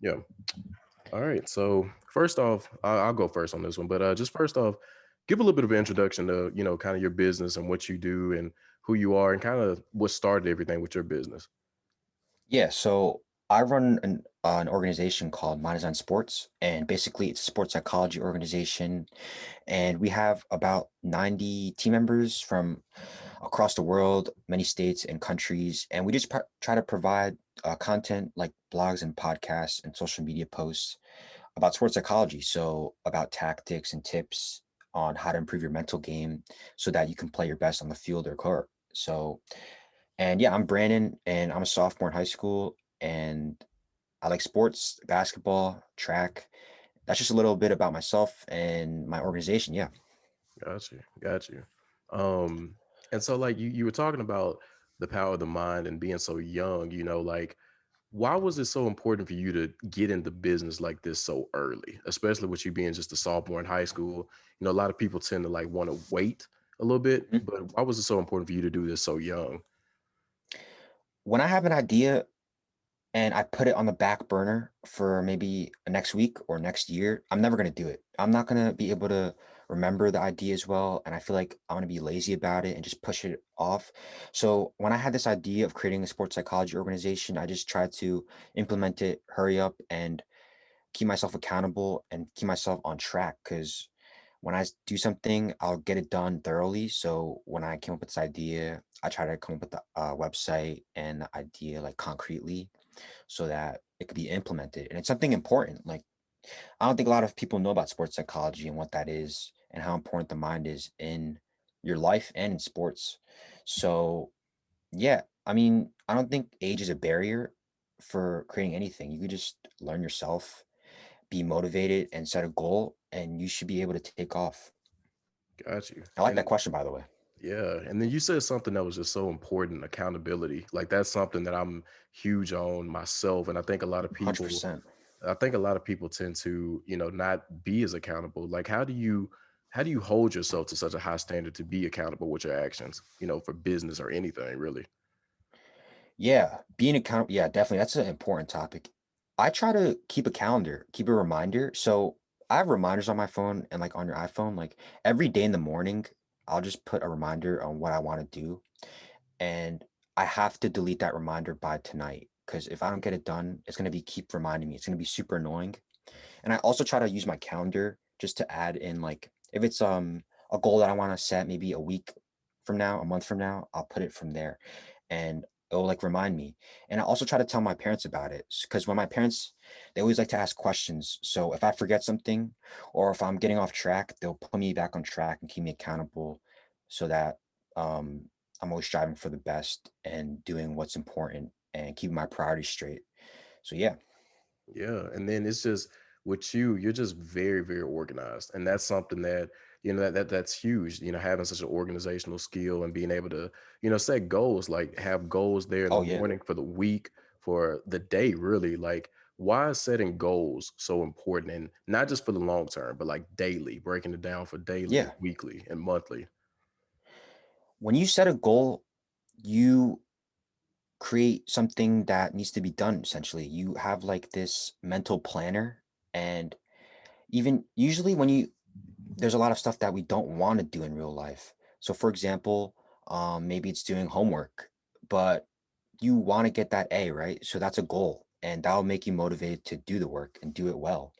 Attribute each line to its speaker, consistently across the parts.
Speaker 1: Yeah. All right. So first off, I'll go first on this one, but just first off, give a little bit of an introduction to kind of your business and what you do and who you are and kind of what started everything with your business.
Speaker 2: Yeah, so I run an organization called Mind Design Sports, and basically it's a sports psychology organization, and we have about 90 team members from across the world, many states and countries, and we just try to provide content like blogs and podcasts and social media posts about sports psychology, so about tactics and tips on how to improve your mental game so that you can play your best on the field or court. And yeah, I'm Brandon, and I'm a sophomore in high school, and I like sports, basketball, track. That's just a little bit about myself and my organization. Yeah.
Speaker 1: Got you. Got you. Um, and so like you were talking about the power of the mind and being so young, like why was it so important for you to get into business like this so early, especially with you being just a sophomore in high school? A lot of people tend to like want to wait a little bit,
Speaker 2: Mhm.
Speaker 1: but why was it so important for you to do this so young?
Speaker 2: When I have an idea and I put it on the back burner for maybe next week or next year, I'm never going to do it. I'm not going to be able to remember the idea as well. And I feel like I'm going to be lazy about it and just push it off. So when I had this idea of creating a sports psychology organization, I just tried to implement it, hurry up, and keep myself accountable and keep myself on track because when do something, I'll get it done thoroughly. So when I came up with this idea, I try to come up with the website and the idea like concretely so that it could be implemented. And it's something important. Like I don't think a lot of people know about sports psychology and what that is and how important the mind is in your life and in sports. So yeah, I mean, I don't think age is a barrier for creating anything. You could just learn yourself, be motivated and set a goal, and you should be able to take off.
Speaker 1: Got you.
Speaker 2: I like that
Speaker 1: And
Speaker 2: question, by the way.
Speaker 1: yeah, and then you said something that was just so important, accountability. Like that's something that I'm huge on myself, and
Speaker 2: $100%.
Speaker 1: I think a lot of people tend to, not be as accountable. Like how do you hold yourself to such a high standard to be accountable with your actions, for business or anything really?
Speaker 2: Yeah, being accountable. Yeah, definitely. That's an important topic. I try to keep a calendar, keep a reminder. So I have reminders on my phone and like on your iPhone. Like every day in the morning, I'll just put a reminder on what I want to do. And I have to delete that reminder by tonight because if I don't get it done, it's going to be keep reminding me. It's going to be super annoying. And I also try to use my calendar just to add in like if it's a goal that I want to set maybe a week from now, a month from now, I'll put it from there and it'll like remind me. And I also try to tell my parents about it because when my parents they always like to ask questions. So if I forget something or if I'm getting off track, they'll put me back on track and keep me accountable so that um I'm always striving for the best and doing what's important and keeping my priorities straight. So yeah.
Speaker 1: Yeah, and then it's just with you're just very, very organized, and that's something that that's huge. Having such an organizational skill and being able to set goals, like have goals there in the
Speaker 2: Oh yeah.
Speaker 1: morning for the week, for the day, really. Like, why is setting goals so important, and not just for the long term, but like daily, breaking it down for daily,
Speaker 2: Yeah.
Speaker 1: weekly, and monthly.
Speaker 2: When you set a goal, you create something that needs to be done essentially. You have like this mental planner and even usually when you there's a lot of stuff that we don't want to do in real life. So for example, maybe it's doing homework, but you want to get that A, right? So that's a goal and that'll make you motivated to do the work and do it well.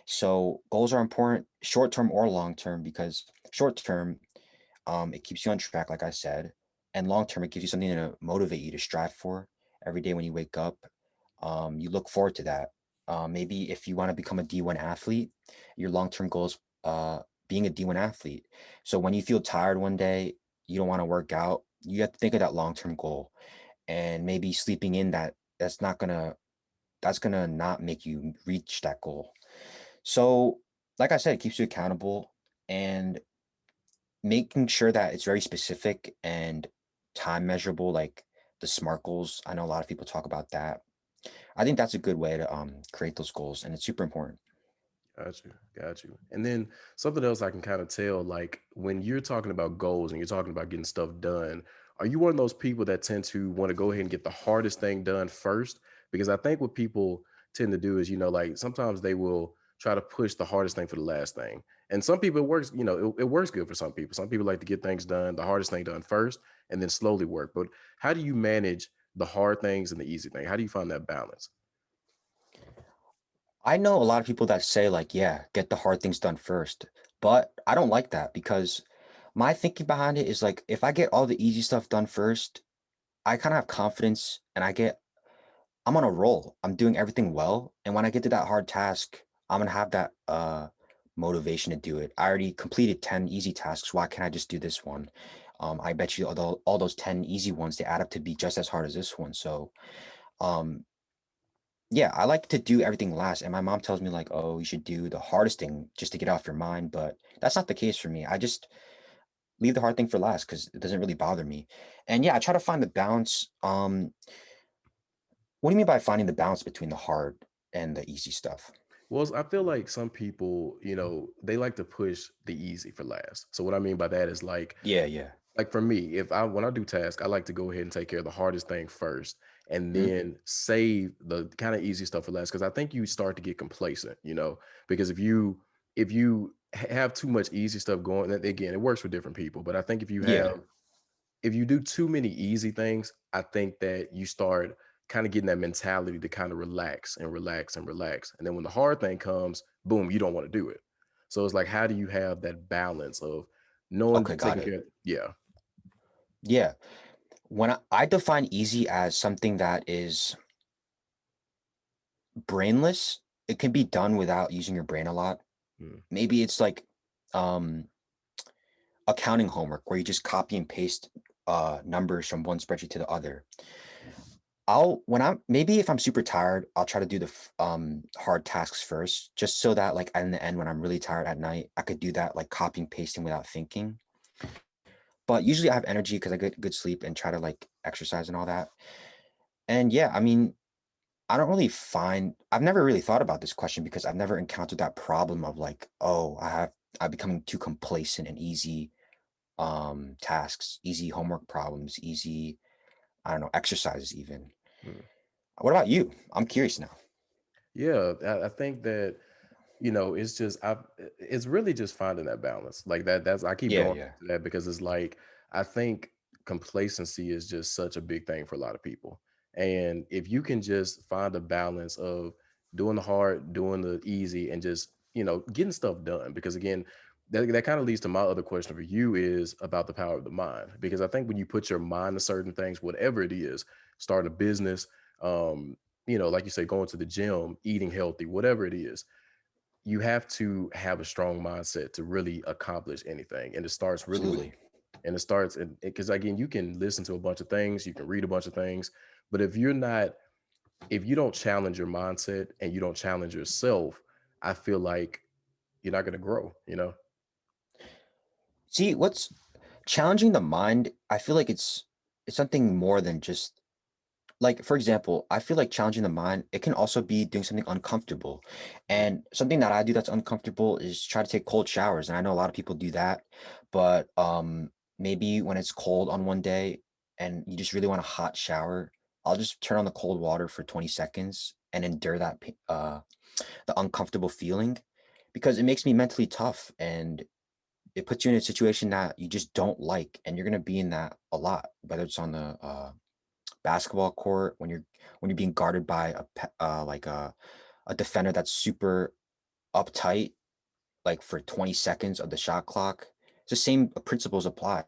Speaker 2: So goals are important short term or long term because short term it keeps you on track, like I said, and long term, it gives you something to motivate you to strive for every day when you wake up. You look forward to that. Maybe if you want to become a D1 athlete, your long term goal is being a D1 athlete. So when you feel tired one day, you don't want to work out, you have to think of that long term goal, and maybe sleeping in that's gonna not make you reach that goal. So, like I said, it keeps you accountable and making sure that it's very specific and time measurable, like the SMART goals. I know a lot of people talk about that. I think that's a good way to create those goals, and it's super important.
Speaker 1: Got you, got you. And then something else I can kind of tell, like when you're talking about goals and you're talking about getting stuff done, are you one of those people that tend to want to go ahead and get the hardest thing done first? Because I think what people tend to do is, like sometimes they will try to push the hardest thing for the last thing. And some people it works, it works good for some people. Some people like to get things done, the hardest thing done first, and then slowly work. But how do you manage the hard things and the easy thing? How do you find that balance?
Speaker 2: I know a lot of people that say like, yeah, get the hard things done first, but I don't like that because my thinking behind it is like, if I get all the easy stuff done first, I kind of have confidence and I'm on a roll. I'm doing everything well. And when I get to that hard task, I'm gonna have that motivation to do it. I already completed 10 easy tasks. Why can't I just do this one? I bet you all those 10 easy ones, they add up to be just as hard as this one. So um yeah, I like to do everything last. And my mom tells me like, oh, you should do the hardest thing just to get off your mind. But that's not the case for me. I just leave the hard thing for last because it doesn't really bother me. And yeah, I try to find the balance. What do you mean by finding the balance between the hard and the easy stuff?
Speaker 1: Well, I feel like some people, they like to push the easy for last. So what I mean by that is
Speaker 2: Yeah, yeah.
Speaker 1: like for me, if I when I do tasks, I like to go ahead and take care of the hardest thing first and
Speaker 2: Mhm.
Speaker 1: then save the kind of easy stuff for last. Cause I think you start to get complacent, because if you have too much easy stuff going, and again, it works for different people, but I think
Speaker 2: Yeah.
Speaker 1: if you do too many easy things, I think that you start kind of getting that mentality to kind of relax and relax and relax. And then when the hard thing comes, boom, you don't want to do it. So it's like, how do you have that balance of knowing,
Speaker 2: Okay, got
Speaker 1: taking
Speaker 2: it.
Speaker 1: care? Yeah.
Speaker 2: Yeah. When I define easy as something that is brainless, it can be done without using your brain a lot.
Speaker 1: Mm,
Speaker 2: Maybe it's like um accounting homework where you just copy and paste numbers from one spreadsheet to the other. I'll when I'm maybe if I'm super tired, I'll try to do the hard tasks first, just so that like in the end when I'm really tired at night, I could do that like copying pasting without thinking. But usually I have energy because I get good sleep and try to like exercise and all that. And yeah, I mean, I've never really thought about this question because I've never encountered that problem of like, oh, I'm becoming too complacent and easy tasks, easy homework problems, easy, I don't know, exercises even.
Speaker 1: mm.
Speaker 2: What about you? I'm curious now.
Speaker 1: Yeah, I think that it's just it's really just finding that balance. Like that's I keep
Speaker 2: Yeah,
Speaker 1: going
Speaker 2: yeah.
Speaker 1: to that because it's like I think complacency is just such a big thing for a lot of people. And if you can just find a balance of doing the hard, doing the easy, and just getting stuff done. Because again, that kind of leads to my other question for you is about the power of the mind. Because I think when you put your mind to certain things, whatever it is, starting a business, like you say, going to the gym, eating healthy, whatever it is, you have to have a strong mindset to really accomplish anything. And it starts really with,
Speaker 2: Absolutely.
Speaker 1: and it starts because again, you can listen to a bunch of things, you can read a bunch of things, but if you don't challenge your mindset and you don't challenge yourself, I feel like you're not going to grow.
Speaker 2: See, what's challenging the mind, I feel like it's something more than just like for example, I feel like challenging the mind, it can also be doing something uncomfortable.
Speaker 1: Mm,
Speaker 2: And something that I do that's uncomfortable is try to take cold showers. And I know a lot of people do that, but maybe when it's cold on one day and you just really want a hot shower, I'll just turn on the cold water for 20 seconds and endure the uncomfortable feeling because it makes me mentally tough and it puts you in a situation that you just don't like and you're going to be in that a lot, whether it's on the basketball court when you're being guarded by like a defender that's super uptight like for 20 seconds of the shot clock. It's the same principles apply.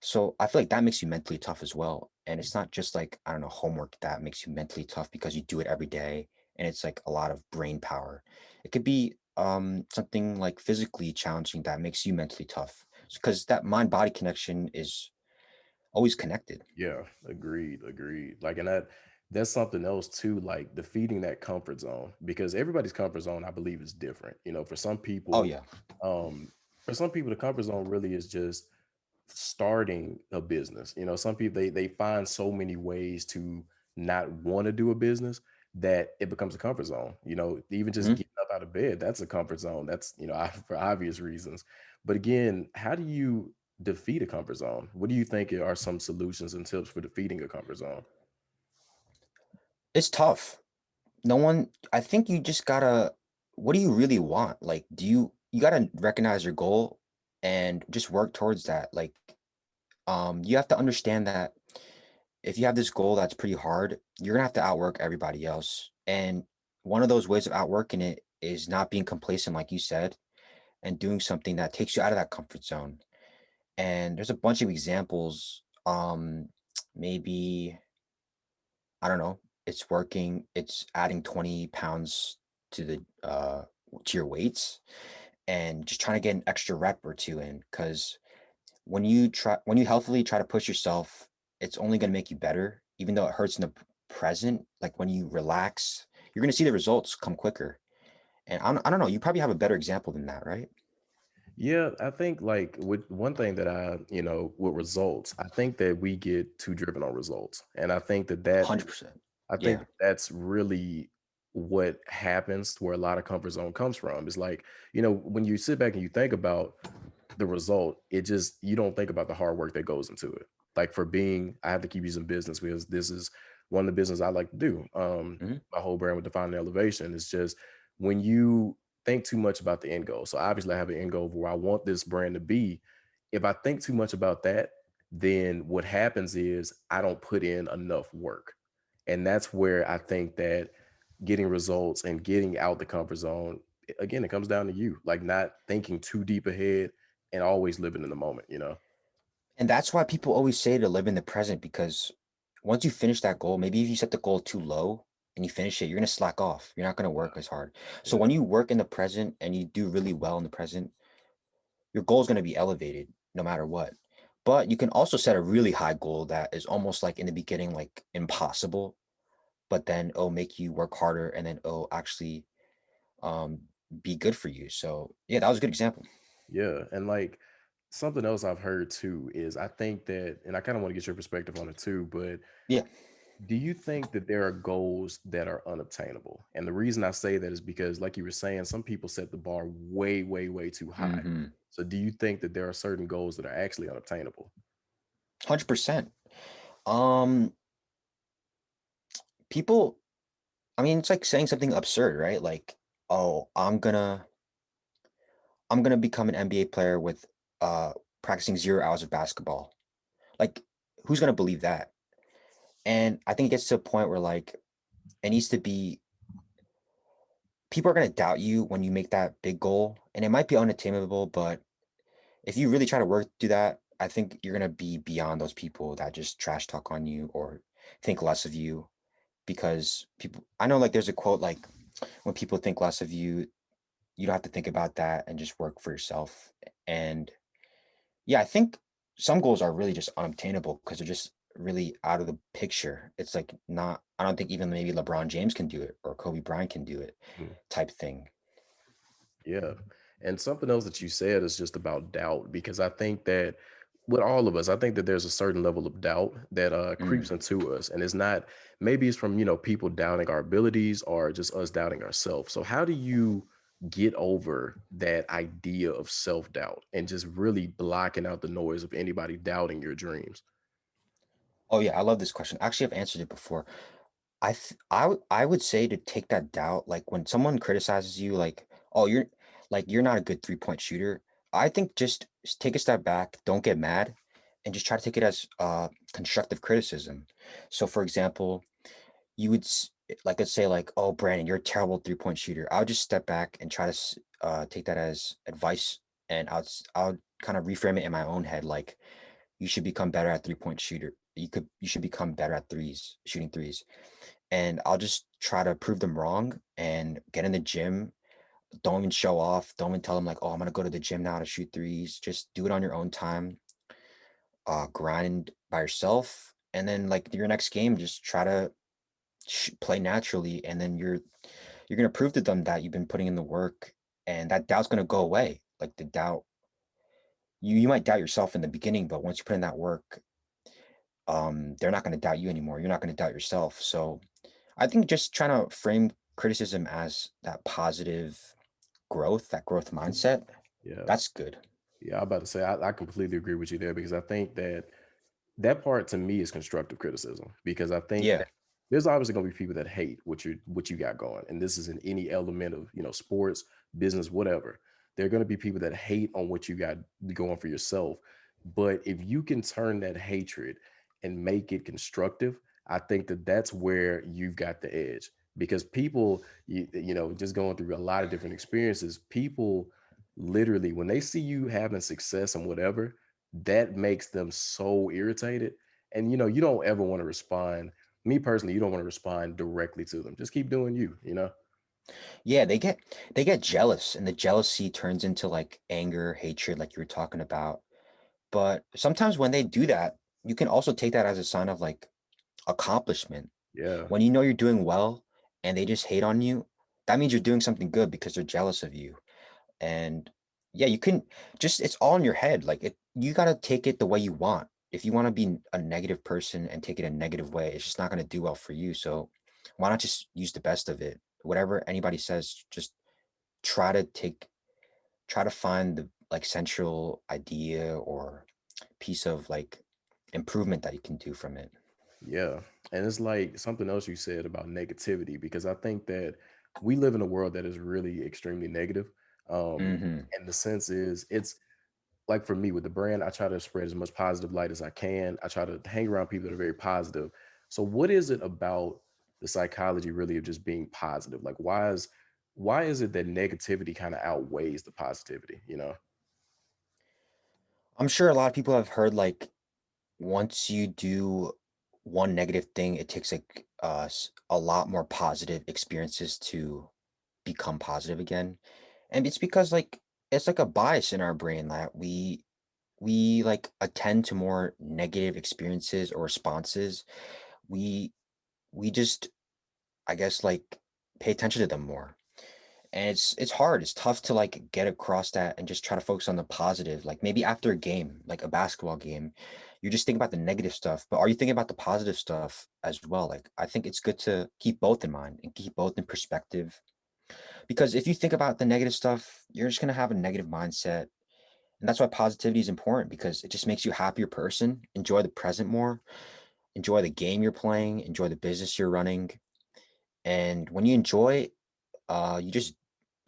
Speaker 2: So I feel like that makes you mentally tough as well. And it's not just like, I don't know, homework that makes you mentally tough because you do it every day and it's like a lot of brain power. It could be something like physically challenging that makes you mentally tough because that mind body connection is always connected.
Speaker 1: yeah, agreed. Like, and that's something else too, like defeating that comfort zone, because everybody's comfort zone, I believe, is different.
Speaker 2: Oh yeah.
Speaker 1: Um, for some people, the comfort zone really is just starting a business. Some people they find so many ways to not want to do a business that it becomes a comfort zone. Even just
Speaker 2: Mhm.
Speaker 1: getting up out of bed, that's a comfort zone. That's for obvious reasons. But again, how do you defeat a comfort zone? What do you think are some solutions and tips for defeating a comfort zone?
Speaker 2: It's tough No one, I think you just gotta, what do you really want? Like, you gotta recognize your goal and just work towards that. Like, you have to understand that if you have this goal that's pretty hard, you're gonna have to outwork everybody else. And one of those ways of outworking it is not being complacent, like you said, and doing something that takes you out of that comfort zone. And there's a bunch of examples. Maybe, I don't know, it's adding 20 pounds to to your weights and just trying to get an extra rep or two in. Because when you healthily try to push yourself, it's only going to make you better, even though it hurts in the present. Like when you relax, you're going to see the results come quicker. And I don't know, you probably have a better example than that, right?
Speaker 1: Yeah, I think like with one thing that with results, I think that we get too driven on results. And
Speaker 2: $100%.
Speaker 1: I think
Speaker 2: Yeah.
Speaker 1: that's really what happens where a lot of comfort zone comes from. Is like, when you sit back and you think about the result, it just you don't think about the hard work that goes into it. Like for being, I have to keep using business because this is one of the business I like to do.
Speaker 2: Hmm.
Speaker 1: My whole brand with Defining Elevation is just when you think too much about the end goal. So obviously I have an end goal of where I want this brand to be. If I think too much about that, then what happens is I don't put in enough work. And that's where I think that getting results and getting out the comfort zone, again, it comes down to you, like not thinking too deep ahead and always living in the moment.
Speaker 2: And that's why people always say to live in the present, because once you finish that goal, maybe if you set the goal too low and you finish it, you're going to slack off. You're not going to work as hard. So
Speaker 1: Yeah.
Speaker 2: when you work in the present and you do really well in the present, your goal is going to be elevated no matter what. But you can also set a really high goal that is almost like in the beginning, like impossible, but then it'll make you work harder and then it'll actually um, be good for you. So yeah, that was a good example.
Speaker 1: Yeah. And like something else I've heard too is I think that, and I kind of want to get your perspective on it too, but
Speaker 2: Yeah.
Speaker 1: do you think that there are goals that are unobtainable? And the reason I say that is because, like you were saying, some people set the bar way, way, way too high.
Speaker 2: Hmm.
Speaker 1: So do you think that there are certain goals that are actually unobtainable?
Speaker 2: 100%. Um, People, I mean, it's like saying something absurd, right? Like, oh, I'm gonna become an NBA player with uh practicing 0 hours of basketball. Like, who's gonna believe that? And I think it gets to a point where like it needs to be, people are gonna doubt you when you make that big goal, and it might be unattainable, but if you really try to work through that, I think you're gonna be beyond those people that just trash talk on you or think less of you. Because people, I know, like there's a quote like, when people think less of you, you don't have to think about that and just work for yourself. And yeah, I think some goals are really just unobtainable because they're just really out of the picture. It's like not, I don't think even maybe LeBron James can do it or Kobe Bryant can do it,
Speaker 1: Mm,
Speaker 2: type thing.
Speaker 1: yeah. And something else that you said is just about doubt, because I think that with all of us, I think that there's a certain level of doubt that creeps
Speaker 2: Mm.
Speaker 1: into us. And it's not, maybe it's from, people doubting our abilities or just us doubting ourselves. So, how do you get over that idea of self doubt and just really blocking out the noise of anybody doubting your dreams?
Speaker 2: Oh yeah, I love this question. Actually, I've answered it before. I would say to take that doubt, like when someone criticizes you, like, oh, you're not a good 3-point shooter. I think just take a step back, don't get mad, and just try to take it as constructive criticism. So, for example, you would like, let's say like, oh, Brandon, you're a terrible 3-point shooter. I would just step back and try to take that as advice, and I'll kind of reframe it in my own head, like you should become better at 3-point shooter. You should become better at threes, shooting threes. And I'll just try to prove them wrong and get in the gym. Don't even show off. Don't even tell them like, oh, I'm gonna go to the gym now to shoot threes. Just do it on your own time. Grind by yourself, and then like your next game, just try to play naturally, and then you're gonna prove to them that you've been putting in the work, and that doubt's gonna go away. Like the doubt, you might doubt yourself in the beginning, but once you put in that work, they're not gonna doubt you anymore. You're not gonna doubt yourself. So I think just trying to frame criticism as that positive growth, that growth mindset,
Speaker 1: Yeah.
Speaker 2: that's good.
Speaker 1: Yeah. I'm about to say, I completely agree with you there because I think that that part to me is constructive criticism because I think
Speaker 2: Yeah.
Speaker 1: there's obviously going to be people that hate what you got going, and this is in any element of sports, business, whatever. There are going to be people that hate on what you got going for yourself. But if you can turn that hatred and make it constructive, I think that that's where you've got the edge. Because people, just going through a lot of different experiences, people literally, when they see you having success and whatever, that makes them so irritated. And you don't ever want to respond. Me personally, you don't want to respond directly to them. Just keep doing you.
Speaker 2: Yeah, they get jealous, and the jealousy turns into like anger, hatred, like you were talking about. But sometimes when they do that, you can also take that as a sign of like accomplishment.
Speaker 1: Yeah.
Speaker 2: When you know you're doing well and they just hate on you, that means you're doing something good because they're jealous of you. And yeah, you can just, it's all in your head. Like you got to take it the way you want. If you want to be a negative person and take it a negative way, it's just not going to do well for you. So why not just use the best of it? Whatever anybody says, just try to take, try to find the like central idea or piece of like improvement that you can do from it.
Speaker 1: Yeah. And it's like something else you said about negativity, because I think that we live in a world that is really extremely negative.
Speaker 2: Hmm.
Speaker 1: And the sense is, it's like for me with the brand, I try to spread as much positive light as I can. I try to hang around people that are very positive. So what is it about the psychology really of just being positive? Like why is it that negativity kind of outweighs the positivity?
Speaker 2: I'm sure a lot of people have heard like once you do one negative thing, it takes like a lot more positive experiences to become positive again. And it's because like it's like a bias in our brain that we like attend to more negative experiences or responses. We we just, I guess, like pay attention to them more. And it's hard. It's tough to like get across that and just try to focus on the positive. Like maybe after a game, like a basketball game, you're just thinking about the negative stuff, but are you thinking about the positive stuff as well? Like I think it's good to keep both in mind and keep both in perspective. Because if you think about the negative stuff, you're just gonna have a negative mindset. And that's why positivity is important because it just makes you a happier person, enjoy the present more, enjoy the game you're playing, enjoy the business you're running. And when you enjoy, you just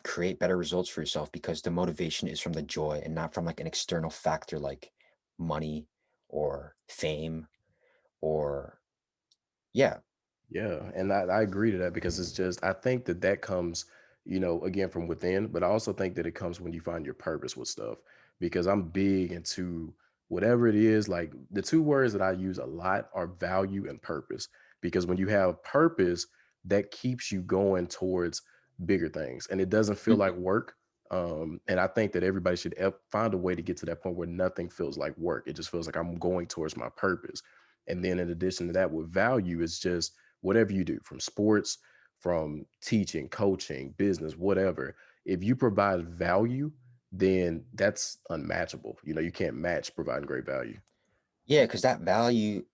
Speaker 2: create better results for yourself because the motivation is from the joy and not from like an external factor like money or fame or yeah.
Speaker 1: Yeah, and I agree to that, because it's just I think that that comes, again from within, but I also think that it comes when you find your purpose with stuff. Because I'm big into whatever it is. Like the two words that I use a lot are value and purpose. Because when you have purpose, that keeps you going towards bigger things, and it doesn't feel
Speaker 2: Mhm.
Speaker 1: like work. And I think that everybody should find a way to get to that point where nothing feels like work. It just feels like I'm going towards my purpose. And then in addition to that, with value, it's just whatever you do, from sports, from teaching, coaching, business, whatever. If you provide value, then that's unmatchable. You can't match providing great value.
Speaker 2: Yeah, because that value,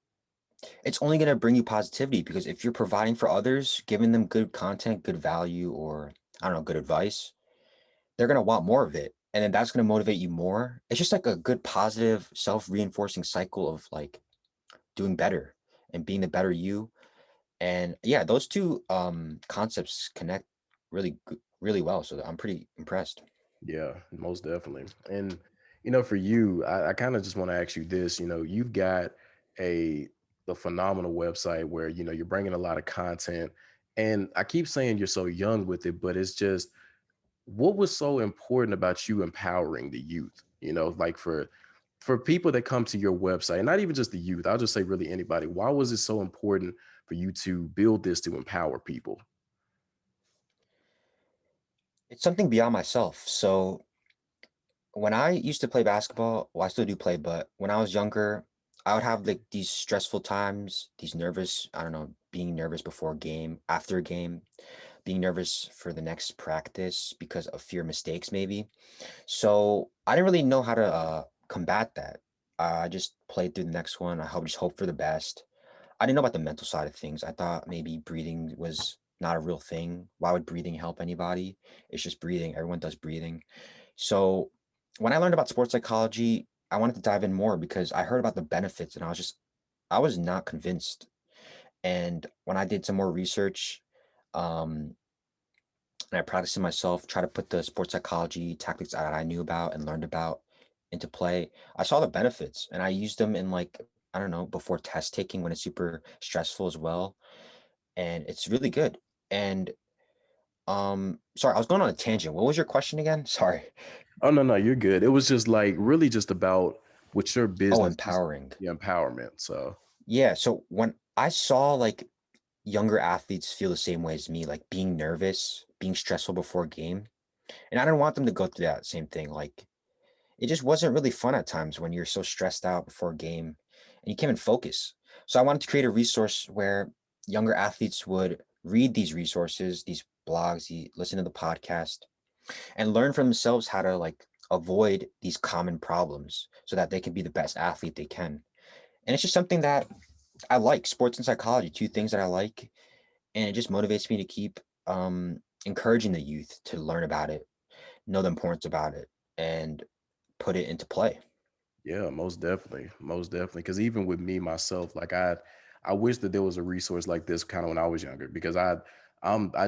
Speaker 2: it's only going to bring you positivity because if you're providing for others, giving them good content, good value, or I don't know, good advice, they're going to want more of it. And then that's going to motivate you more. It's just like a good positive self-reinforcing cycle of like doing better and being the better you. And yeah, those two concepts connect really well. So I'm pretty impressed.
Speaker 1: Yeah, most definitely. And for you, I kind of just want to ask you this. You've got a a phenomenal website where you're bringing a lot of content, and I keep saying you're so young with it, but it's just what was so important about you empowering the youth, like for people that come to your website, not even just the youth, I'll just say really anybody. Why was it so important for you to build this to empower people?
Speaker 2: It's something beyond myself. So when I used to play basketball, well, I still do play, but when I was younger, I would have like these stressful times, these nervous, I don't know, being nervous before a game, after a game, being nervous for the next practice because of fear of mistakes, maybe. So I didn't really know how to combat that. I just played through the next one. Just hope for the best. I didn't know about the mental side of things. I thought maybe breathing was not a real thing. Why would breathing help anybody? It's just breathing. Everyone does breathing. So when I learned about sports psychology, I wanted to dive in more because I heard about the benefits and I was not convinced. And when I did some more research, um, and I practiced it myself, try to put the sports psychology tactics that I knew about and learned about into play, I saw the benefits and I used them in like, I don't know, before test taking when it's super stressful as well. And it's really good. And sorry, I was going on a tangent. What was your question again? Sorry.
Speaker 1: Oh no, no, you're good. It was just like really just about with your
Speaker 2: Oh,
Speaker 1: business, just
Speaker 2: empowering.
Speaker 1: the empowerment. So
Speaker 2: Yeah. So when I saw like younger athletes feel the same way as me, like being nervous, being stressful before a game, and I don't want them to go through that same thing. Like it just wasn't really fun at times when you're so stressed out before a game and you can't even focus. So I wanted to create a resource where younger athletes would read these resources, these blogs, listen to the podcast, and learn for themselves how to like avoid these common problems so that they can be the best athlete they can. And it's just something that I like, sports and psychology, two things that I like, and it just motivates me to keep encouraging the youth to learn about it, know the importance about it, and put it into play.
Speaker 1: yeah, most definitely. Because even with me myself, like I wish that there was a resource like this kind of when I was younger. Because I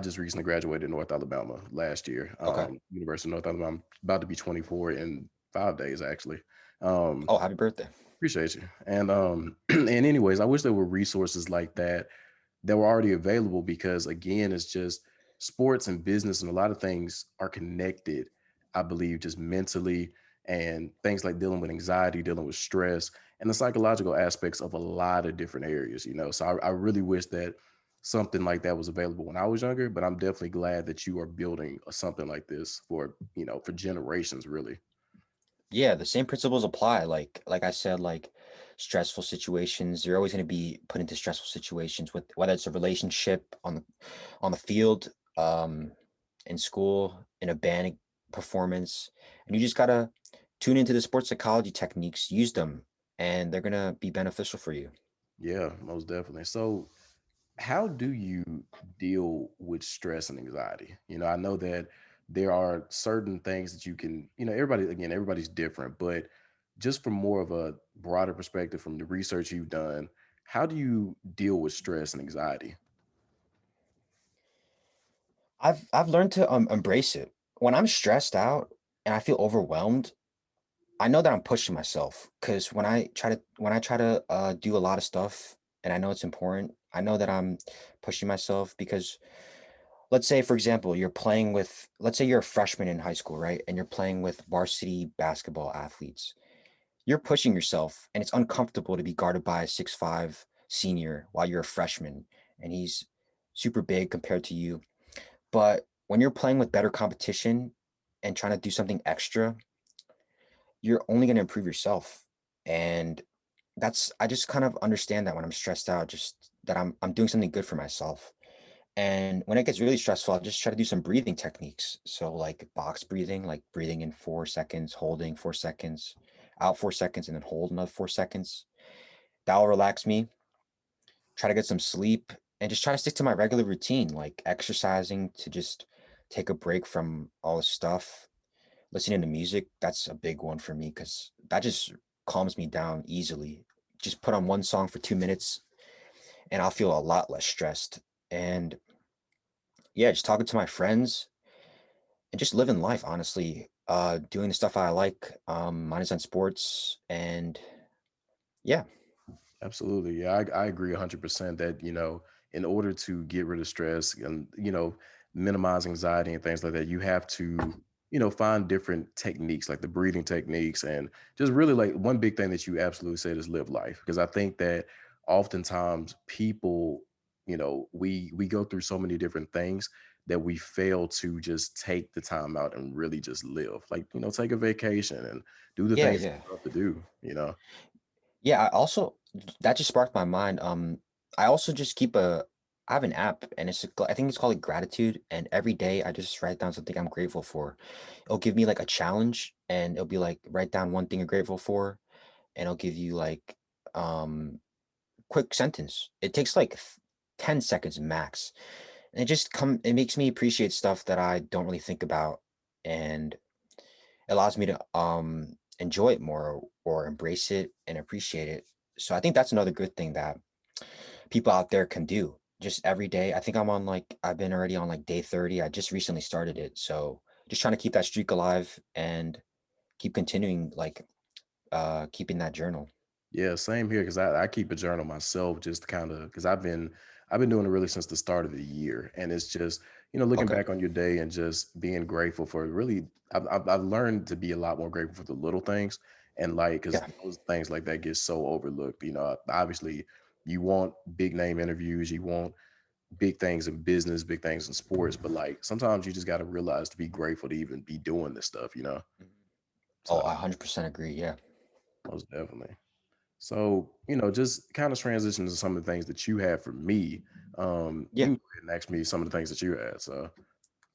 Speaker 1: just recently graduated in North Alabama last year,
Speaker 2: Okay.
Speaker 1: University of North Alabama. I'm about to be 24 in 5 days actually. Um,
Speaker 2: Oh, happy birthday.
Speaker 1: Appreciate you. And and anyways, I wish there were resources like that were already available because again, it's just sports and business and a lot of things are connected, I believe, just mentally and things like dealing with anxiety, dealing with stress, and the psychological aspects of a lot of different areas, you know. So I really wish that something like that was available when I was younger, but I'm definitely glad that you are building something like this for, you know, for generations, really.
Speaker 2: Yeah, the same principles apply. Like I said, like stressful situations, you're always going to be put into stressful situations with whether it's a relationship on the field, in school, in a band performance, and you just gotta tune into the sports psychology techniques, use them, and they're gonna be beneficial for you.
Speaker 1: Yeah, most definitely. So how do you deal with stress and anxiety? You know, I know that there are certain things that you can, you know, everybody, again, everybody's different, but just from more of a broader perspective from the research you've done, how do you deal with stress and anxiety?
Speaker 2: I've learned to embrace it. When I'm stressed out and I feel overwhelmed, I know that I'm pushing myself because when I try to do a lot of stuff and I know it's important, I know that I'm pushing myself because let's say for example, let's say you're a freshman in high school, right? And you're playing with varsity basketball athletes. You're pushing yourself and it's uncomfortable to be guarded by a 6'5" senior while you're a freshman and he's super big compared to you. But when you're playing with better competition and trying to do something extra, you're only going to improve yourself. And I just kind of understand that when I'm stressed out, just that I'm doing something good for myself. And when it gets really stressful, I'll just try to do some breathing techniques. So like box breathing, like breathing in 4 seconds, holding 4 seconds, out 4 seconds, and then hold another 4 seconds. That'll relax me. Try to get some sleep and just try to stick to my regular routine, like exercising to just take a break from all this stuff. Listening to music, that's a big one for me because that just calms me down easily. Just put on one song for 2 minutes and I'll feel a lot less stressed. And yeah, just talking to my friends and just living life, honestly. Doing the stuff I like, mine is on sports, and yeah,
Speaker 1: Absolutely. Yeah, I agree 100% that, you know, in order to get rid of stress and, you know, minimize anxiety and things like that, you have to, you know, find different techniques like the breathing techniques and just really like one big thing that you absolutely said is live life. Because I think that oftentimes people, you know, we go through so many different things that we fail to just take the time out and really just live. Like, you know, take a vacation and do the
Speaker 2: yeah,
Speaker 1: things that
Speaker 2: yeah,
Speaker 1: you love to do, you know.
Speaker 2: yeah. I also that just sparked my mind. I also just I have an app, and I think it's called like gratitude, and every day I just write down something I'm grateful for. It'll give me like a challenge, and it'll be like write down one thing you're grateful for, and it'll give you like um quick sentence. It takes like 10 seconds max. And it makes me appreciate stuff that I don't really think about and allows me to enjoy it more or embrace it and appreciate it. So I think that's another good thing that people out there can do just every day. I think I've been already on like day 30. I just recently started it. So just trying to keep that streak alive and keep continuing, like keeping that journal.
Speaker 1: Yeah, same here because I keep a journal myself just kind of because I've been doing it really since the start of the year, and it's just looking
Speaker 2: Okay.
Speaker 1: back on your day and just being grateful for really I've learned to be a lot more grateful for the little things and like because
Speaker 2: Yeah.
Speaker 1: those things like that get so overlooked. Obviously you want big name interviews, you want big things in business, big things in sports, but like sometimes you just got to realize to be grateful to even be doing this stuff.
Speaker 2: Mhm. Oh,
Speaker 1: So
Speaker 2: I 100% agree. Yeah.
Speaker 1: most definitely. So, just kind of transition to some of the things that you had for me. You
Speaker 2: Yeah.
Speaker 1: can go ahead and ask me some of the things that you had. So,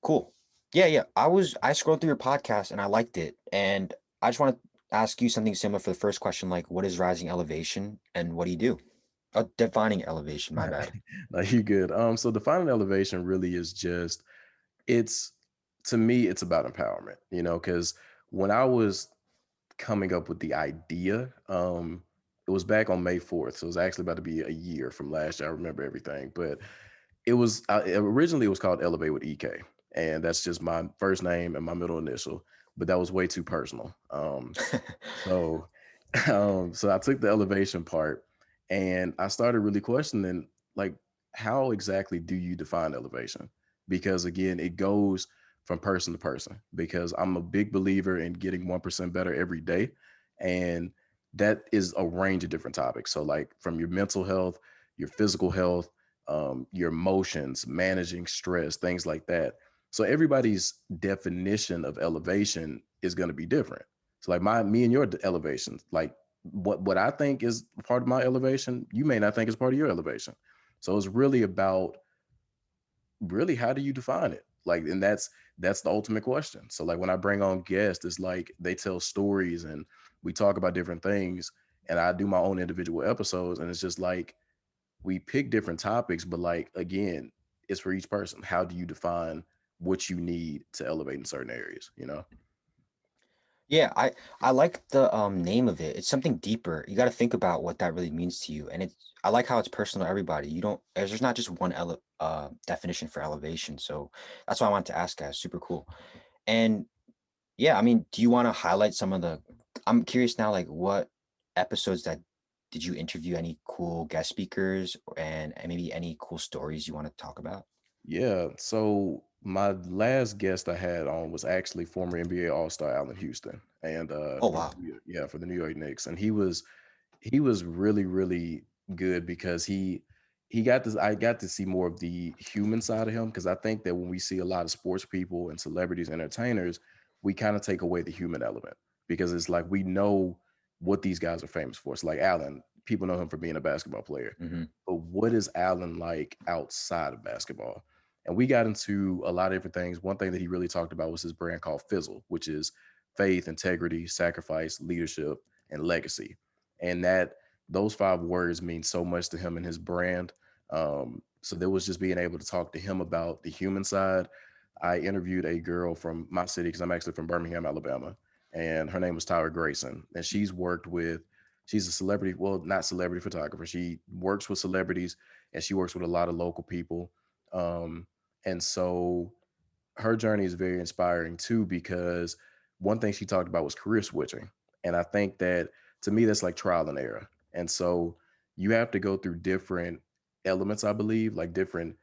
Speaker 2: Cool. Yeah, yeah. I scrolled through your podcast and I liked it. And I just want to ask you something similar for the first question, like what is rising elevation and what do you do? Oh, defining elevation, my bad.
Speaker 1: no, you good. So defining elevation really is just it's to me, it's about empowerment, because when I was coming up with the idea, it was back on May 4th. So it was actually about to be a year from last year. I remember everything, but originally it was called Elevate with EK, and that's just my first name and my middle initial. But that was way too personal. So, so I took the elevation part, and I started really questioning, like, how exactly do you define elevation? Because again, it goes from person to person. Because I'm a big believer in getting 1% better every day, and that is a range of different topics. So, like from your mental health, your physical health, your emotions, managing stress, things like that. So everybody's definition of elevation is going to be different. So like me and your elevations, like what I think is part of my elevation, you may not think is part of your elevation. So it's really about really how do you define it? Like, and that's the ultimate question. So like when I bring on guests, it's like they tell stories and we talk about different things, and I do my own individual episodes, and it's just like we pick different topics, but like again, it's for each person. How do you define what you need to elevate in certain areas?
Speaker 2: Yeah, I like the name of it. It's something deeper. You got to think about what that really means to you. And I like how it's personal to everybody. You don't there's not just one definition for elevation. So that's why I wanted to ask guys. Super cool. And yeah, I mean, do you want to highlight some of the I'm curious now, like what episodes that did you interview any cool guest speakers and maybe any cool stories you want to talk about?
Speaker 1: Yeah. So my last guest I had on was actually former NBA All-Star Allen Houston, and
Speaker 2: Oh wow.
Speaker 1: for the New York Knicks, and he was really really good because he got this. I got to see more of the human side of him because I think that when we see a lot of sports people and celebrities, entertainers, we kind of take away the human element because it's like we know what these guys are famous for. It's like Allen. People know him for being a basketball player,
Speaker 2: Hmm.
Speaker 1: but what is Allen like outside of basketball? And we got into a lot of different things. One thing that he really talked about was his brand called Fizzle, which is faith, integrity, sacrifice, leadership, and legacy. And those 5 words mean so much to him and his brand. So there was just being able to talk to him about the human side. I interviewed a girl from my city because I'm actually from Birmingham, Alabama, and her name was Tyler Grayson. And she's a celebrity, well, not celebrity photographer. She works with celebrities and she works with a lot of local people. Um, and so her journey is very inspiring too because one thing she talked about was career switching. And I think that to me, that's like trial and error. And so you have to go through different elements, I believe, like different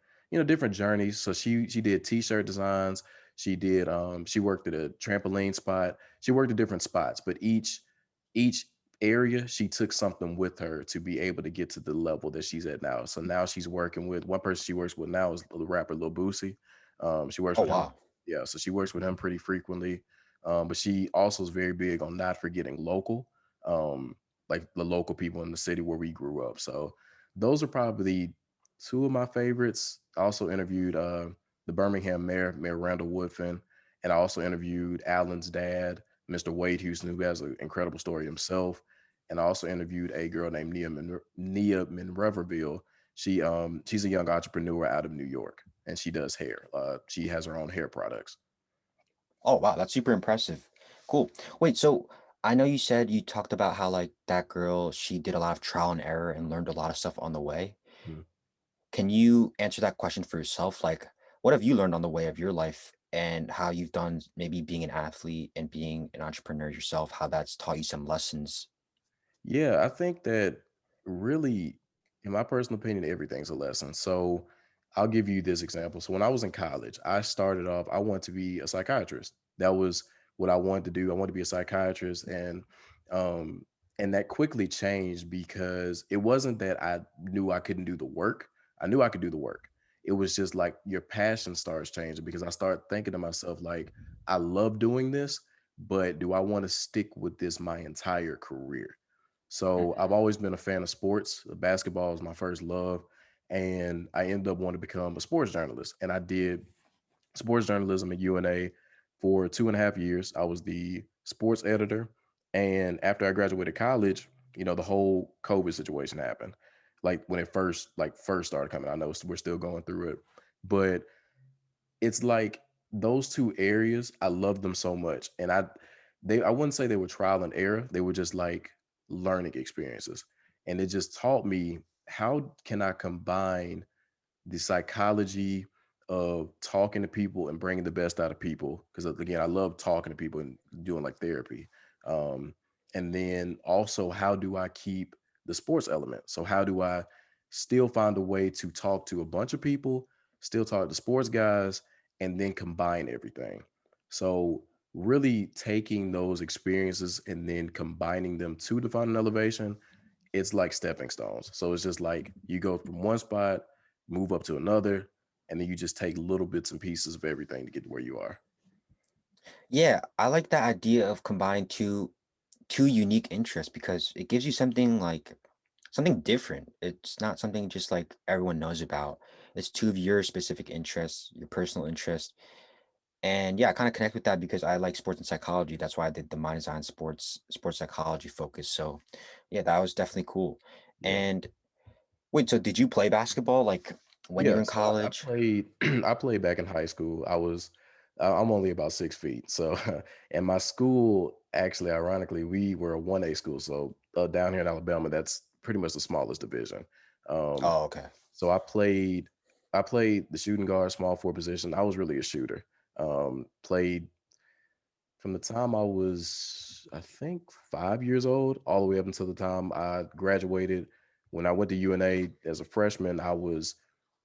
Speaker 1: journeys. So she did t-shirt designs. She worked at a trampoline spot. She worked at different spots, but each area she took something with her to be able to get to the level that she's at now. So now she's working with one person she works with now is the rapper Lil Boosie. She works
Speaker 2: Oh
Speaker 1: with him.
Speaker 2: wow.
Speaker 1: Yeah, so she works with him pretty frequently. But she also is very big on not forgetting local, um, like the local people in the city where we grew up. So those are probably two of my favorites. I also interviewed the Birmingham mayor, Mayor Randall Woodfin, and I also interviewed Alan's dad, Mr. Wade Houston, who has an incredible story himself. And I also interviewed a girl named Nia Minreverville. She's a young entrepreneur out of New York, and she does hair. She has her own hair products.
Speaker 2: Oh wow, that's super impressive. Cool. Wait, so I know you said you talked about how like that girl, she did a lot of trial and error and learned a lot of stuff on the way.
Speaker 1: Mhm.
Speaker 2: Can you answer that question for yourself? Like, what have you learned on the way of your life and how you've done maybe being an athlete and being an entrepreneur yourself, how that's taught you some lessons?
Speaker 1: Yeah, I think that really, in my personal opinion, everything's a lesson. So I'll give you this example. So when I was in college, I started off, I wanted to be a psychiatrist. That was what I wanted to do. I wanted to be a psychiatrist. Um and that quickly changed because it wasn't that I knew I couldn't do the work. I knew I could do the work. It was just like your passion starts changing because I start thinking to myself, like, I love doing this, but do I want to stick with this my entire career? So I've
Speaker 2: Mhm.
Speaker 1: always been a fan of sports. Basketball is my first love. And I ended up wanting to become a sports journalist. And I did sports journalism at UNA for 2.5 years. I was the sports editor. And after I graduated college, the whole COVID situation happened. Like when it first started coming. I know we're still going through it. But it's like those two areas, I love them so much, and I wouldn't say they were trial and error, they were just like learning experiences, and it just taught me how can I combine the psychology of talking to people and bringing the best out of people because again I love talking to people and doing like therapy, um, and then also how do I keep the sports element, so how do I still find a way to talk to a bunch of people, still talk to sports guys, and then combine everything. So really taking those experiences and then combining them to define an elevation, it's like stepping stones. So it's just like you go from one spot, move up to another, and then you just take little bits and pieces of everything to get to where you are.
Speaker 2: Yeah, I like that idea of combining two unique interests because it gives you something like something different. It's not something just like everyone knows about. It's two of your specific interests, your personal interest. And yeah, I kind of connect with that because I like sports and psychology. That's why I did the mind design sports psychology focus. So yeah, that was definitely cool.
Speaker 1: Yeah.
Speaker 2: And wait, so did you play basketball like when you were
Speaker 1: Yeah.
Speaker 2: in
Speaker 1: So I
Speaker 2: college?
Speaker 1: played I played back in high school. I'm only about 6 feet. So and my school actually ironically, we were a 1A school. So down here in Alabama, that's pretty much the smallest division. Um,
Speaker 2: Oh, okay.
Speaker 1: so I played the shooting guard, small forward position. I was really a shooter. Played from the time I was, I think, 5 years old, all the way up until the time I graduated. When I went to UNA as a freshman, I was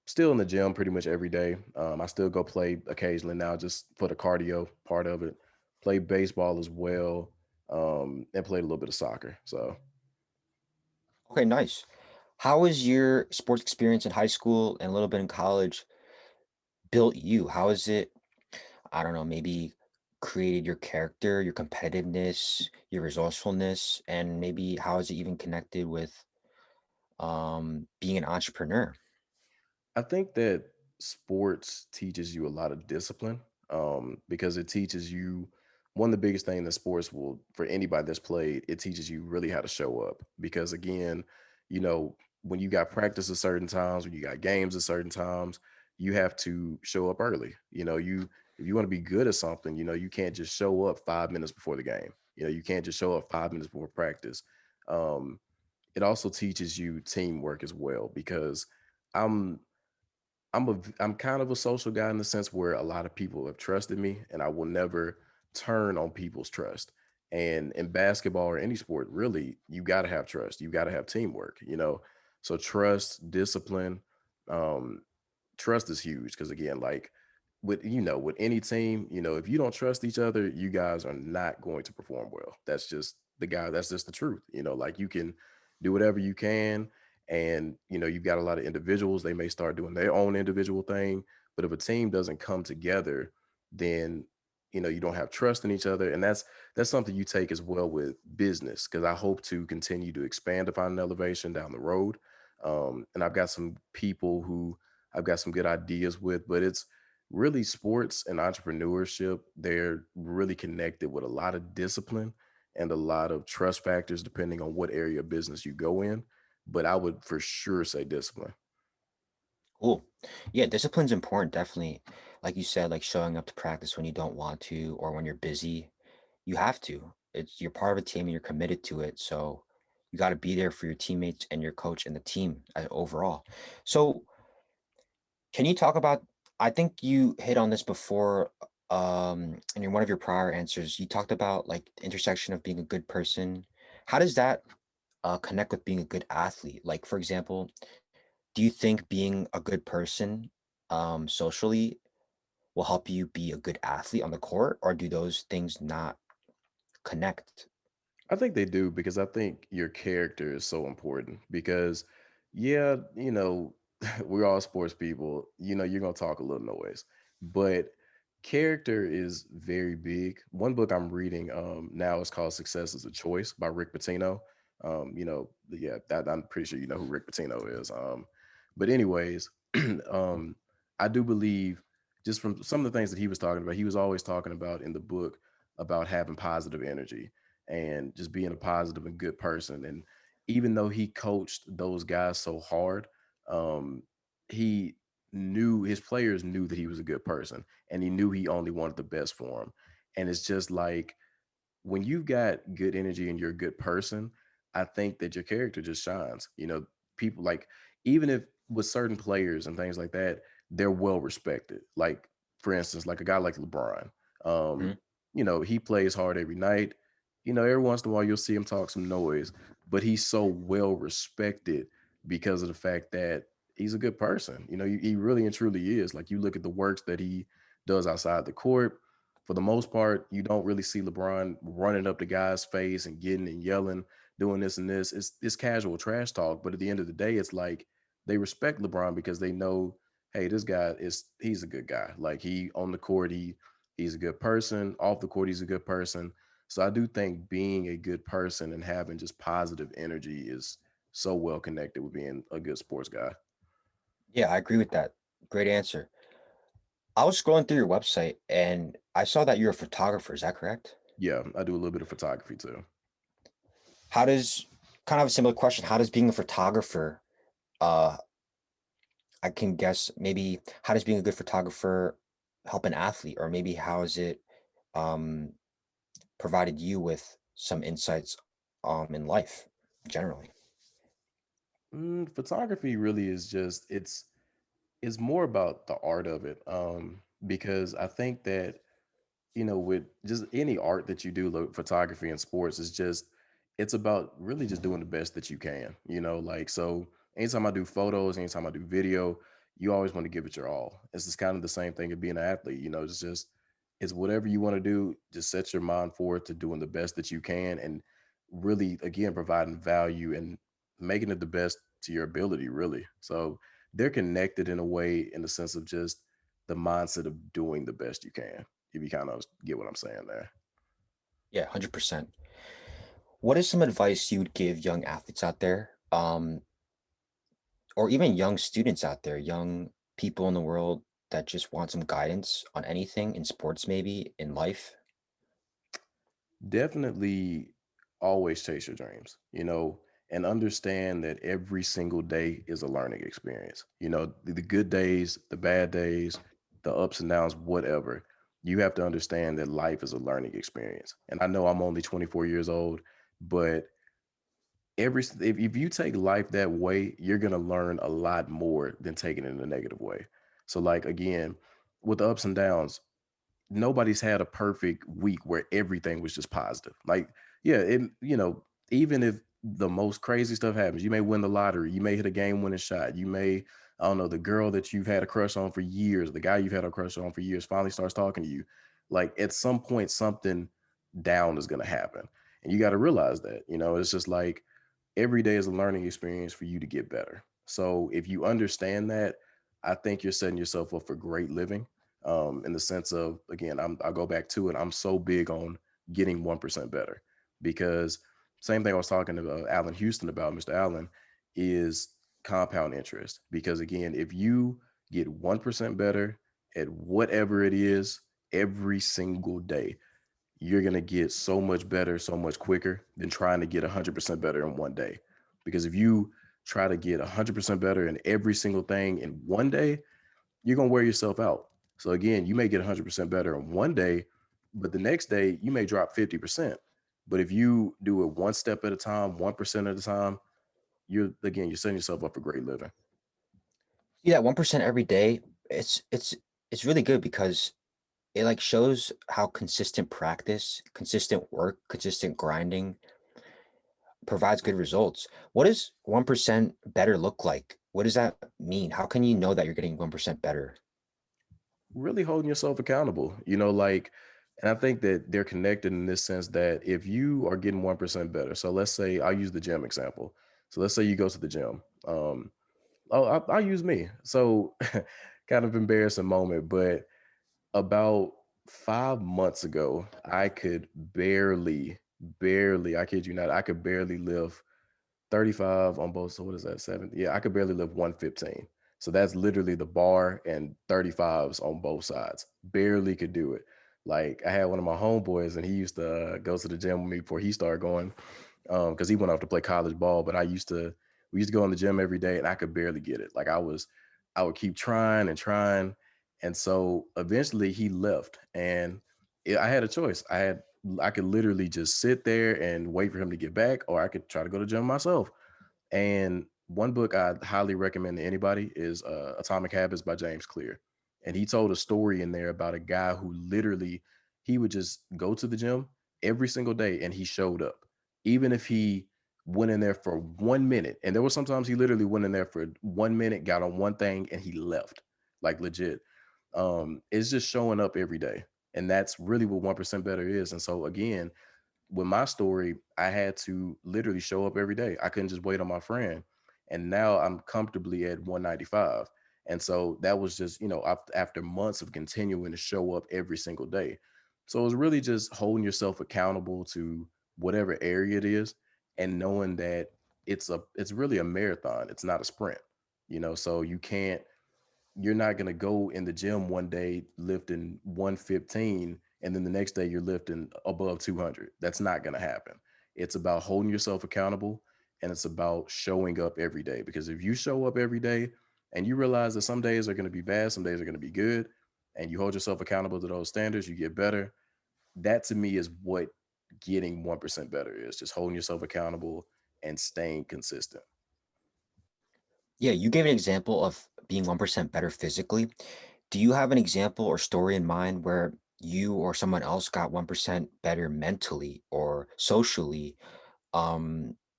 Speaker 1: still in the gym pretty much every day. I still go play occasionally now, just for the cardio part of it. Play baseball as well, and played a little bit of soccer. So
Speaker 2: Okay, nice. How was your sports experience in high school and a little bit in college built you? How is it, I don't know, maybe created your character, your competitiveness, your resourcefulness, and maybe how is it even connected with being an entrepreneur?
Speaker 1: I think that sports teaches you a lot of discipline, because it teaches you one of the biggest thing that sports will for anybody that's played, it teaches you really how to show up. Because again, when you got practice at certain times, when you got games at certain times, you have to show up early. You if you want to be good at something, you can't just show up 5 minutes before the game. You can't just show up 5 minutes before practice. Um, it also teaches you teamwork as well because I'm I'm kind of a social guy in the sense where a lot of people have trusted me and I will never turn on people's trust. And in basketball or any sport, really, you got to have trust. You got to have teamwork. So trust, discipline, um, trust is huge because again, like with any team, if you don't trust each other, you guys are not going to perform well. That's just the truth. Like you can do whatever you can, and you've got a lot of individuals, they may start doing their own individual thing, but if a team doesn't come together, then you don't have trust in each other, and that's something you take as well with business because I hope to continue to expand to find an elevation down the road. And I've got some people who I've got some good ideas with, but it's really sports and entrepreneurship. They're really connected with a lot of discipline and a lot of trust factors, depending on what area of business you go in. But I would for sure say discipline.
Speaker 2: Cool. Yeah, discipline's important, definitely. Like you said, like showing up to practice when you don't want to or when you're busy. You have to. You're part of a team and you're committed to it. So You got to be there for your teammates and your coach and the team overall. So, can you talk about? I think you hit on this before, in one of your prior answers. You talked about like the intersection of being a good person. How does that connect with being a good athlete? Like, for example, do you think being a good person socially will help you be a good athlete on the court, or do those things not connect?
Speaker 1: I think they do because I think your character is so important because yeah, we're all sports people. You're going to talk a little noise, but character is very big. One book I'm reading now is called Success is a Choice by Rick Pitino. Yeah, that I'm pretty sure you know who Rick Pitino is. But anyways, um I do believe just from some of the things that he was talking about, he was always talking about in the book about having positive energy and just being a positive and good person. And even though he coached those guys so hard, um, he knew his players knew that he was a good person and he knew he only wanted the best for him. And it's just like when you've got good energy and you're a good person, I think that your character just shines. People like even if with certain players and things like that, they're well respected. Like for instance, like a guy like LeBron. Um,
Speaker 2: Mhm.
Speaker 1: he plays hard every night. Every once in a while you'll see him talk some noise, but he's so well respected because of the fact that he's a good person. He really and truly is. Like you look at the works that he does outside the court, for the most part, you don't really see LeBron running up the guy's face and getting and yelling, doing this and this. It's casual trash talk, but at the end of the day, it's like they respect LeBron because they know, hey, this guy he's a good guy. Like he on the court, he's a good person. Off the court, he's a good person. So I do think being a good person and having just positive energy is so well connected with being a good sports guy.
Speaker 2: Yeah, I agree with that. Great answer. I was scrolling through your website and I saw that you're a photographer. Is that correct?
Speaker 1: Yeah, I do a little bit of photography too.
Speaker 2: How does kind of a similar question? How does being a photographer, uh, I can guess maybe how does being a good photographer help an athlete, or maybe how has it um, provided you with some insights in life generally?
Speaker 1: Photography really is just it's more about the art of it because I think that with just any art that you do, like photography and sports, is just it's about really just doing the best that you can. Like so. Anytime I do photos, anytime I do video, you always want to give it your all. It's just kind of the same thing as being an athlete. It's whatever you want to do. Just set your mind forward to doing the best that you can, and really, again, providing value and making it the best to your ability. Really, so they're connected in a way, in the sense of just the mindset of doing the best you can, if you kind of get what I'm saying there.
Speaker 2: Yeah, 100%. What is some advice you would give young athletes out there, or even young students out there, young people in the world that just want some guidance on anything in sports, maybe in life?
Speaker 1: Definitely always chase your dreams, and understand that every single day is a learning experience. The good days, the bad days, the ups and downs, whatever. You have to understand that life is a learning experience. And I know I'm only 24 years old, but if you take life that way, you're gonna learn a lot more than taking it in a negative way. So like again, with the ups and downs, nobody's had a perfect week where everything was just positive. Like, yeah, even if the most crazy stuff happens, you may win the lottery, you may hit a game winning shot, you may, I don't know, the girl that you've had a crush on for years, the guy you've had a crush on for years finally starts talking to you. Like at some point, something down is gonna happen. And you got to realize that, it's just like every day is a learning experience for you to get better. So if you understand that, I think you're setting yourself up for great living. In the sense of, again, I'll go back to it. I'm so big on getting 1% better because same thing I was talking to Allen Houston about, Mr. Allen, is compound interest. Because again, if you get 1% better at whatever it is every single day, you're going to get so much better, so much quicker than trying to get 100% better in one day. Because if you try to get 100% better in every single thing in one day, you're going to wear yourself out. So again, you may get 100% better in one day, but the next day you may drop 50%. But if you do it one step at a time, 1% at a time, you're setting yourself up for great living.
Speaker 2: Yeah, 1% every day, it's really good because it like shows how consistent practice, consistent work, consistent grinding provides good results. What does 1% better look like? What does that mean? How can you know that you're getting 1% better?
Speaker 1: Really holding yourself accountable, like, and I think that they're connected in this sense that if you are getting 1% better, so let's say I'll use the gym example. So let's say you go to the gym. I'll use me. So kind of embarrassing moment, but about 5 months ago, I could barely, I kid you not, I could barely lift 35 on both. So what is that? Seven? Yeah, I could barely lift 115. So that's literally the bar and 35s on both sides. Barely could do it. Like I had one of my homeboys and he used to go to the gym with me before he started going because he went off to play college ball. But we used to go in the gym every day and I could barely get it. I would keep trying and trying. And so eventually he left and I had a choice. I could literally just sit there and wait for him to get back, or I could try to go to the gym myself. And one book I highly recommend to anybody is Atomic Habits by James Clear. And he told a story in there about a guy who literally he would just go to the gym every single day and he showed up. Even if he went in there for 1 minute. And there was sometimes he literally went in there for 1 minute, got on one thing, and he left. Like legit. It's just showing up every day. And that's really what 1% better is. And so again, with my story, I had to literally show up every day. I couldn't just wait on my friend. And now I'm comfortably at 195. And so that was just, after months of continuing to show up every single day. So it was really just holding yourself accountable to whatever area it is and knowing that it's really a marathon. It's not a sprint. So you're not going to go in the gym one day lifting 115 and then the next day you're lifting above 200. That's not going to happen. It's about holding yourself accountable and it's about showing up every day, because if you show up every day and you realize that some days are going to be bad, some days are going to be good, and you hold yourself accountable to those standards, you get better. That to me is what getting 1% better is, just holding yourself accountable and staying consistent.
Speaker 2: Yeah, you gave an example of being 1% better physically. Do you have an example or story in mind where you or someone else got 1% better mentally or socially,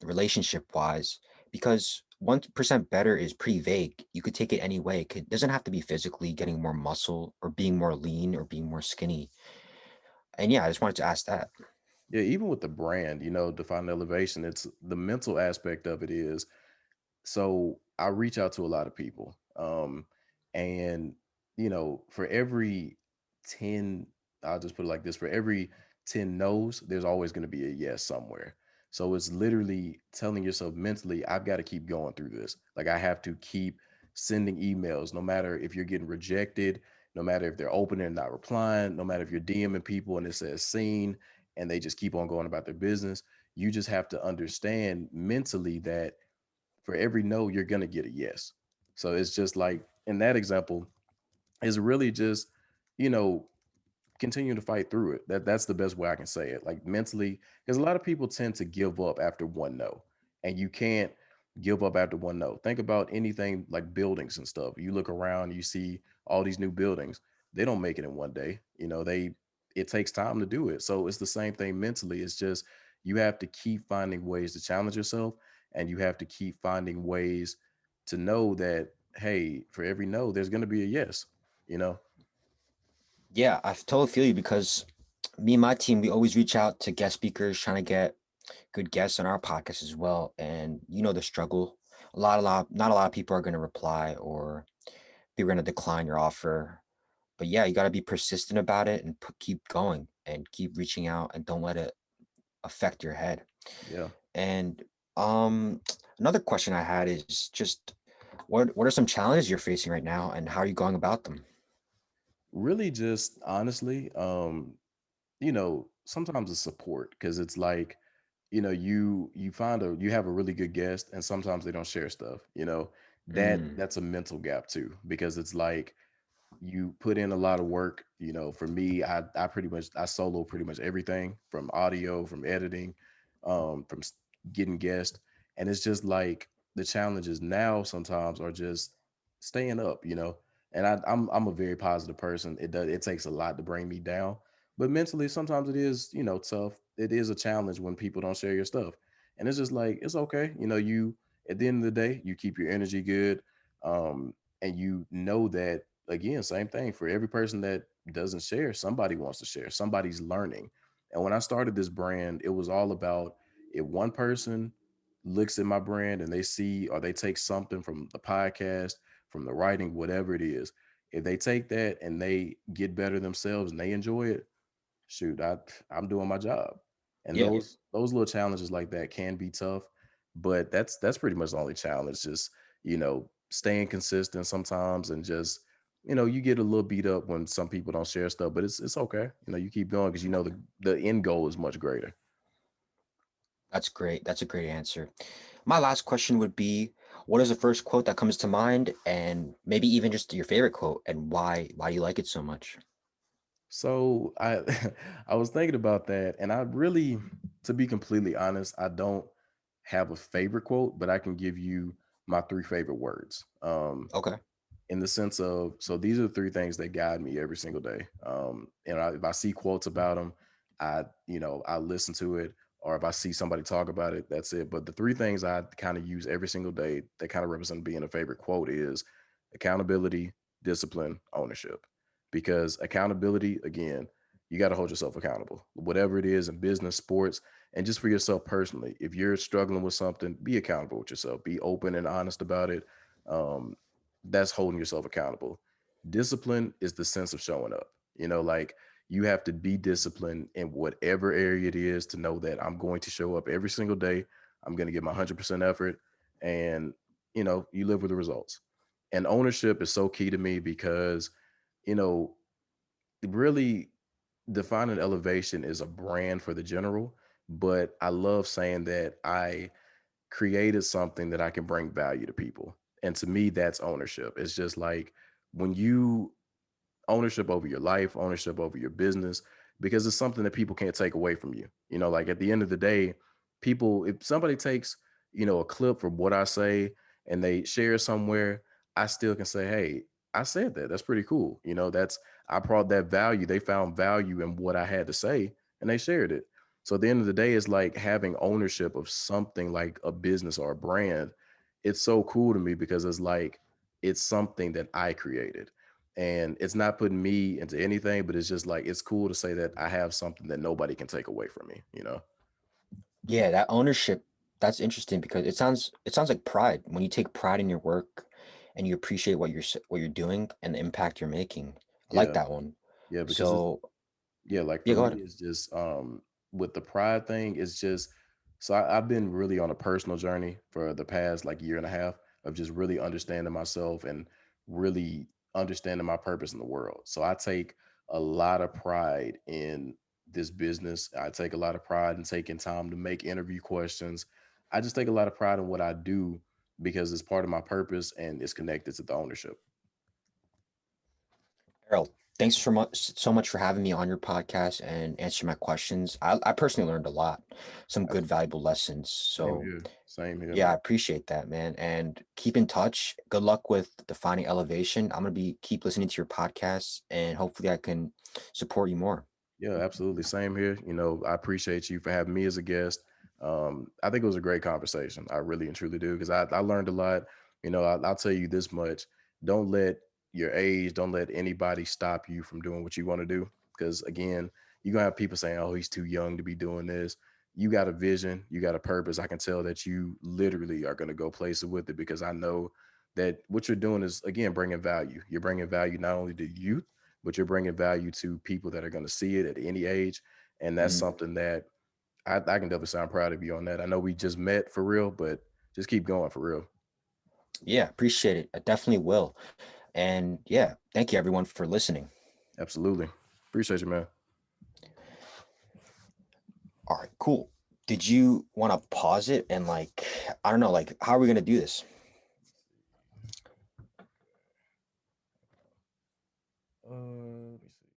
Speaker 2: relationship wise? Because 1% better is pretty vague. You could take it any way. It doesn't have to be physically getting more muscle or being more lean or being more skinny. And yeah, I just wanted to ask that.
Speaker 1: Yeah, even with the brand, define elevation, it's the mental aspect of it is. So I reach out to a lot of people. And for every 10, I'll just put it like this, for every 10 no's, there's always going to be a yes somewhere. So it's literally telling yourself mentally, I've got to keep going through this. Like I have to keep sending emails, no matter if you're getting rejected, no matter if they're opening and not replying, no matter if you're DMing people and it says seen and they just keep on going about their business. You just have to understand mentally that for every no, you're gonna get a yes. So it's just like in that example, it's really just, you know, continue to fight through it. That's the best way I can say it. Like mentally, because a lot of people tend to give up after one no, and you can't give up after one no. Think about anything like buildings and stuff. You look around, you see all these new buildings. They don't make it in one day. It takes time to do it. So it's the same thing mentally. It's just you have to keep finding ways to challenge yourself, and you have to keep finding ways to know that hey, for every no, there's going to be a yes. You know.
Speaker 2: Yeah, I totally feel you because me and my team, we always reach out to guest speakers trying to get good guests on our podcast as well. And you know the struggle. Not a lot of people are going to reply or they're going to decline your offer. But yeah, you got to be persistent about it and keep going and keep reaching out and don't let it affect your head.
Speaker 1: Yeah.
Speaker 2: And um, another question I had is just what are some challenges you're facing right now and how are you going about them?
Speaker 1: Really just honestly, sometimes it's support because it's like, you have a really good guest and sometimes they don't share stuff. That
Speaker 2: Mm,
Speaker 1: that's a mental gap too, because it's like you put in a lot of work. You know, for me, I pretty much I solo pretty much everything from audio, from editing, from getting guests, and it's just like the challenges now sometimes are just staying up. You know, and I'm a very positive person. It takes a lot to bring me down, but mentally sometimes it is tough. It is a challenge when people don't share your stuff, and it's just like it's okay. You know, you at the end of the day you keep your energy good. And you know that again, same thing for every person that doesn't share, somebody wants to share, somebody's learning. And when I started this brand, it was all about if one person looks at my brand and they see or they take something from the podcast, from the writing, whatever it is, if they take that and they get better themselves and they enjoy it, shoot, I'm doing my job. And
Speaker 2: Yeah,
Speaker 1: those little challenges like that can be tough, but that's pretty much the only challenge. Just staying consistent sometimes, and just you get a little beat up when some people don't share stuff, but it's okay. You keep going because the end goal is much greater.
Speaker 2: that's great. That's a great answer. My last question would be, what is the first quote that comes to mind, and maybe even just your favorite quote, and why you like it so much?
Speaker 1: So I I was thinking about that, and I really, to be completely honest, I don't have a favorite quote, but I can give you my three favorite words.
Speaker 2: Okay.
Speaker 1: In the sense of, so these are the three things that guide me every single day. If I see quotes about them, I listen to it, or if I see somebody talk about it, that's it. But the three things I kind of use every single day that kind of represent being a favorite quote is accountability, discipline, ownership. Because accountability, again, you got to hold yourself accountable, whatever it is in business, sports, and just for yourself personally. If you're struggling with something, be accountable with yourself, be open and honest about it. Um, that's holding yourself accountable. Discipline is the sense of showing up. Like you have to be disciplined in whatever area it is to know that I'm going to show up every single day. I'm going to give my 100% effort, and you live with the results. And ownership is so key to me because, you know, really defining elevation is a brand for the general, but I love saying that I created something that I can bring value to people. And to me, that's ownership. It's just like when you ownership over your life, ownership over your business, because it's something that people can't take away from you. Like at the end of the day, people, if somebody takes, a clip from what I say and they share it somewhere, I still can say, hey, I said that. That's pretty cool. I brought that value. They found value in what I had to say and they shared it. So at the end of the day, it's like having ownership of something like a business or a brand. It's so cool to me because it's like it's something that I created, and it's not putting me into anything, but it's just like it's cool to say that I have something that nobody can take away from me.
Speaker 2: Yeah, that ownership, that's interesting because it sounds like pride. When you take pride in your work and you appreciate what you're doing and the impact you're making. I like
Speaker 1: Yeah,
Speaker 2: that one.
Speaker 1: yeah, because it's
Speaker 2: So,
Speaker 1: yeah, like
Speaker 2: yeah,
Speaker 1: for
Speaker 2: go
Speaker 1: me,
Speaker 2: ahead.
Speaker 1: it's just with the pride thing, it's just so I've been really on a personal journey for the past like year and a half of just really understanding myself and really understanding my purpose in the world. So I take a lot of pride in this business. I take a lot of pride in taking time to make interview questions. I just take a lot of pride in what I do because it's part of my purpose and it's connected to the ownership.
Speaker 2: Errol, thanks so much for having me on your podcast and answering my questions. I personally learned a lot, some good
Speaker 1: Absolutely.
Speaker 2: valuable lessons.
Speaker 1: Same
Speaker 2: So,
Speaker 1: here. Same here,
Speaker 2: yeah, I
Speaker 1: man.
Speaker 2: appreciate that, man. And keep in touch. Good luck with defining elevation. I'm gonna be keep listening to your podcasts, and hopefully I can support you more.
Speaker 1: Yeah, absolutely. Same here. I appreciate you for having me as a guest. I think it was a great conversation. I really and truly do because I learned a lot. I'll tell you this much: don't let your age, don't let anybody stop you from doing what you want to do. Because again, you're gonna have people saying, "Oh, he's too young to be doing this." You got a vision, you got a purpose. I can tell that you literally are gonna go places with it because I know that what you're doing is again bringing value. You're bringing value not only to youth, but you're bringing value to people that are going to see it at any age. And that's
Speaker 2: Mhm.
Speaker 1: something that I can definitely sound proud of you on that. I know we just met for real, but just keep going for real.
Speaker 2: Yeah, appreciate it. I definitely will. And yeah, thank you everyone for listening.
Speaker 1: Absolutely. Appreciate you, man.
Speaker 2: All right, cool. Did you want to pause it and like, I don't know, like, how are we gonna do this?